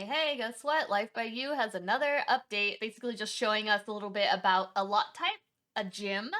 Hey, guess what? Lifebyyou has another update, basically just showing us a little bit about a lot type, a gym,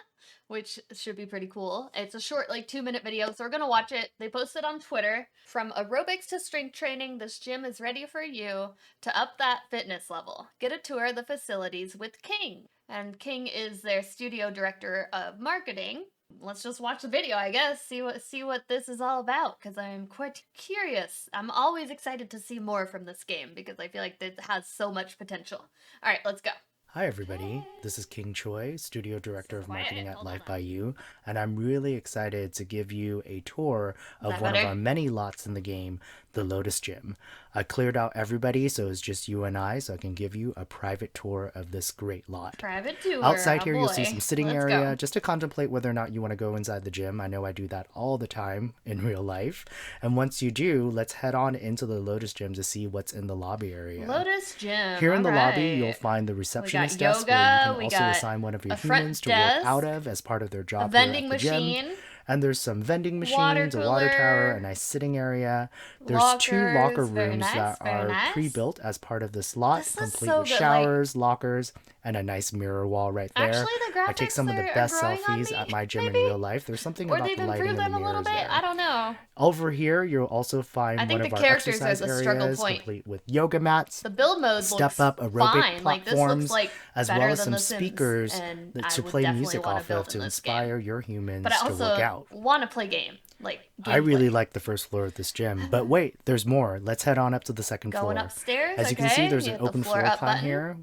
which should be pretty cool. It's a short, like 2-minute video, so we're gonna watch it. They posted on Twitter, from aerobics to strength training, this gym is ready for you to up that fitness level. Get a tour of the facilities with King. And King is their studio director of marketing. Let's just watch the video, I guess, see what this is all about, because I'm quite curious. I'm always excited to see more from this game because I feel like it has so much potential. All right, let's go. Hi, everybody. This is King Choi, Studio Director So of quiet. Marketing at Hold on. Lifebyyou, and I'm really excited to give you a tour Is of that one of better? our many lots in the game, the Lotus Gym. I cleared out everybody, so it's just you and I, so I can give you a private tour of this great lot. Private tour. Outside Oh here, you'll see boy. some sitting Let's go. area just to contemplate whether or not you want to go inside the gym. I know I do that all the time in real life. And once you do, let's head on into the Lotus Gym to see what's in the lobby area. Lotus Gym. Here in All the lobby, you'll right. find the We receptionist got desk where you can yoga. We also got assign one of your a front humans to work out desk, of as part of their a job here vending at the gym. machine, And there's some vending water machines, a water tower, a cooler, nice sitting area. There's two locker lockers. Very rooms nice. that Very are nice. pre-built as part of this lot, This is complete so with good. Like, showers, lockers, and a nice mirror wall right there. actually, the I take graphics some of the are best growing on selfies at me, my gym in maybe? real life. There's something Or about they've the lighting improved and the them a little mirrors bit. I there. don't know. Over here, you'll also I find think one the of our characters are exercise the struggle areas, point. complete with yoga mats, The build mode step looks up aerobic fine. Like, this looks platforms, like as well better as than some The Sims, speakers and I to would play definitely music want to off of build in to this game. inspire your But I humans to work also out. want to play game, like I really gameplay. like the first floor of this gym, but wait, there's more. Let's head on up to the second Going floor. upstairs, As you can see, okay. there's You an hit the open floor floor up plan button. here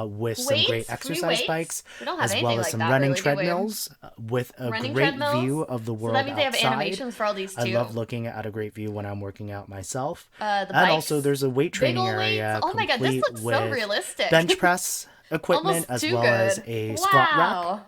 with some great Weights, free exercise weights. bikes, We don't have as well anything as like some that, running really, do we? treadmills with a Running great treadmills. view of the So that world means they have outside. animations for all these I love too. looking at a great view when I'm working out myself. The And also, bikes, there's a weight big training ol' weights. area Oh my god, this complete looks so with bench realistic. press equipment Almost as too well as good. a squat rack. Wow.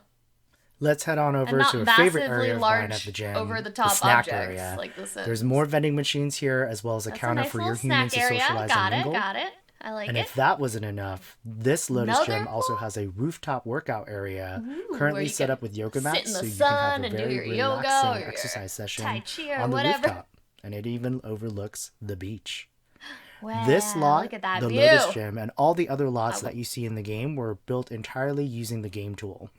Let's head on And over to not a favorite massively area of mine at the large, gym, the over-the-top snack objects area. like The There's Sims. more vending machines here, as well as a That's a counter nice for little your humans snack to area. socialize and Got it, mingle. got it. I like And it. if that wasn't enough, this Lotus Another Gym also pool? has a rooftop workout area Ooh, where currently you set can up with yoga sit mats in the so you can have sun a and do very your yoga relaxing or your exercise Tai session Chi or on the whatever. rooftop. And it even overlooks the beach. This Wow, lot, look at that the Lotus view. Gym, and all the other I lots that would, you see in the game were built entirely using the game tool.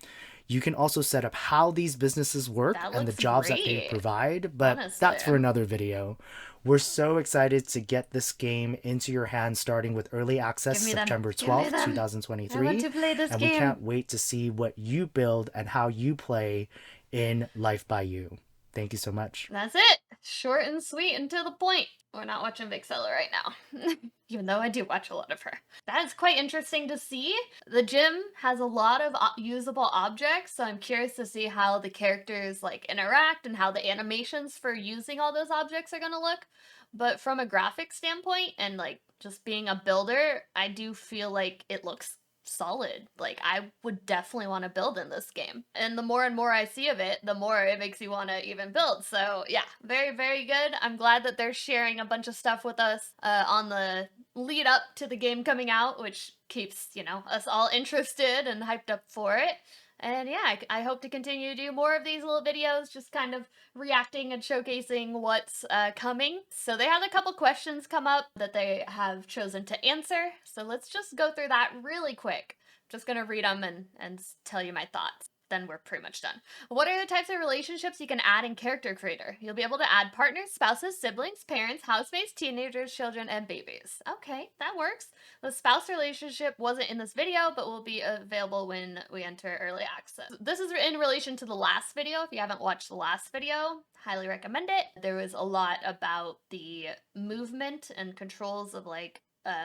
You can also set up how these businesses work that and the looks jobs that they great, provide, but honestly. that's for another video. We're so excited to get this game into your hands starting with early access Give me them. September Give me 12th, them. I want 2023, to play this and we game. can't wait to see what you build and how you play in Lifebyyou. Thank you so much. That's it. Short and sweet and to the point. We're not watching Vixella right now. Even though I do watch a lot of her. That is quite interesting to see. The gym has a lot of usable objects, so I'm curious to see how the characters like interact and how the animations for using all those objects are gonna look. But from a graphic standpoint and like just being a builder, I do feel like it looks solid. Like, I would definitely want to build in this game. And the more and more I see of it, the more it makes you want to even build. So yeah, very, very good. I'm glad that they're sharing a bunch of stuff with us on the lead up to the game coming out, which keeps, us all interested and hyped up for it. And yeah, I hope to continue to do more of these little videos, just kind of reacting and showcasing what's coming. So they had a couple questions come up that they have chosen to answer. So let's just go through that really quick. I'm just gonna read them and tell you my thoughts. Then we're pretty much done. What are the types of relationships you can add in Character Creator? You'll be able to add partners, spouses, siblings, parents, housemates, teenagers, children, and babies. Okay, that works. The spouse relationship wasn't in this video, but will be available when we enter early access. This is in relation to the last video. If you haven't watched the last video, highly recommend it. There was a lot about the movement and controls of like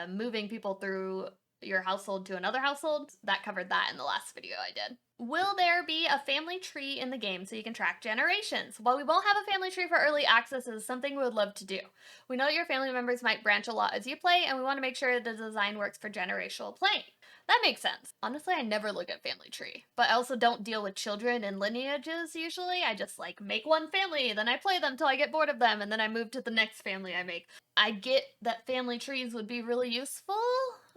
moving people through your household to another household. That covered that in the last video I did. Will there be a family tree in the game so you can track generations? While we won't have a family tree for early access, it is something we would love to do. We know your family members might branch a lot as you play, and we want to make sure the design works for generational playing. That makes sense. Honestly, I never look at family tree, but I also don't deal with children and lineages usually. I just like make one family, then I play them till I get bored of them, and then I move to the next family I make. I get that family trees would be really useful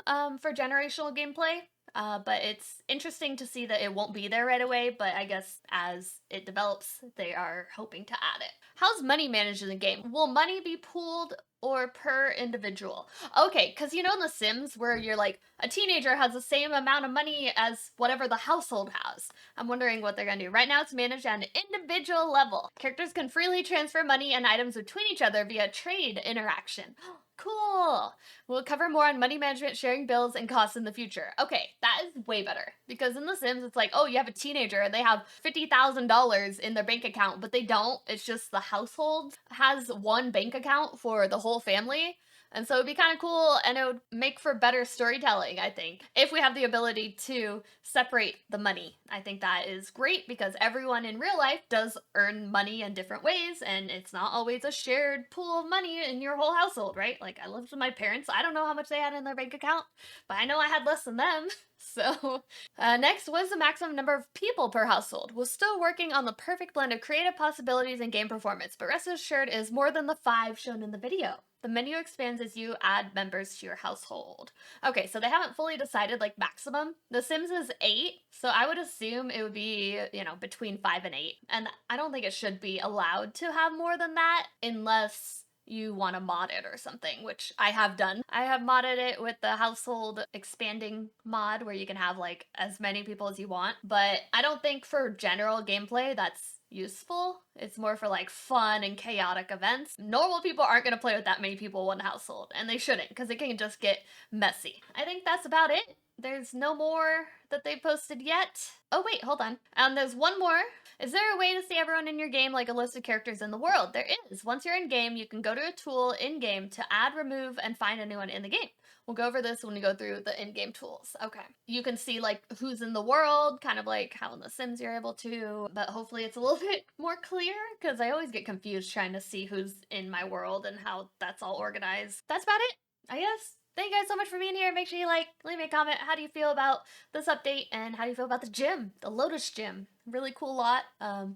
for generational gameplay. But it's interesting to see that it won't be there right away, but I guess as it develops, they are hoping to add it. How's money managed in the game? Will money be pooled or per individual? Okay, because you know in The Sims where you're like, a teenager has the same amount of money as whatever the household has. I'm wondering what they're gonna do. Right now it's managed at an individual level. Characters can freely transfer money and items between each other via trade interaction. Cool. We'll cover more on money management, sharing bills, and costs in the future. Okay, that is way better. Because in The Sims, it's like, oh, you have a teenager and they have $50,000 in their bank account, but they don't. It's just the household has one bank account for the whole family. And so it'd be kind of cool and it would make for better storytelling, I think, if we have the ability to separate the money. I think that is great because everyone in real life does earn money in different ways and it's not always a shared pool of money in your whole household, right? Like I lived with my parents. I don't know how much they had in their bank account, but I know I had less than them. So, next, what is the maximum number of people per household? We're still working on the perfect blend of creative possibilities and game performance, but rest assured it is more than the 5 shown in the video. The menu expands as you add members to your household. Okay, so they haven't fully decided like maximum. The Sims is 8, so I would assume it would be, between 5 and 8. And I don't think it should be allowed to have more than that unless you want to mod it or something, which I have done. I have modded it with the household expanding mod where you can have like as many people as you want, but I don't think for general gameplay that's useful. It's more for like fun and chaotic events. Normal people aren't going to play with that many people in one household, and they shouldn't because it can just get messy. I think that's about it. There's no more that they posted yet. Oh wait, hold on. There's one more. Is there a way to see everyone in your game like a list of characters in the world? There is. Once you're in game, you can go to a tool in game to add, remove, and find anyone in the game. We'll go over this when we go through the in-game tools. Okay. You can see like who's in the world, kind of like how in The Sims you're able to, but hopefully it's a little bit more clear because I always get confused trying to see who's in my world and how that's all organized. That's about it, I guess. Thank you guys so much for being here. Make sure you leave me a comment. How do you feel about this update and how do you feel about the gym, the Lotus gym? Really cool lot.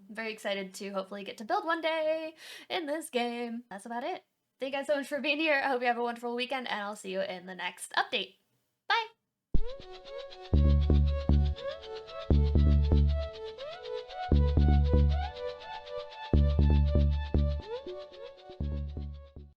Very excited to hopefully get to build one day in this game. That's about it. Thank you guys so much for being here. I hope you have a wonderful weekend and I'll see you in the next update. Bye!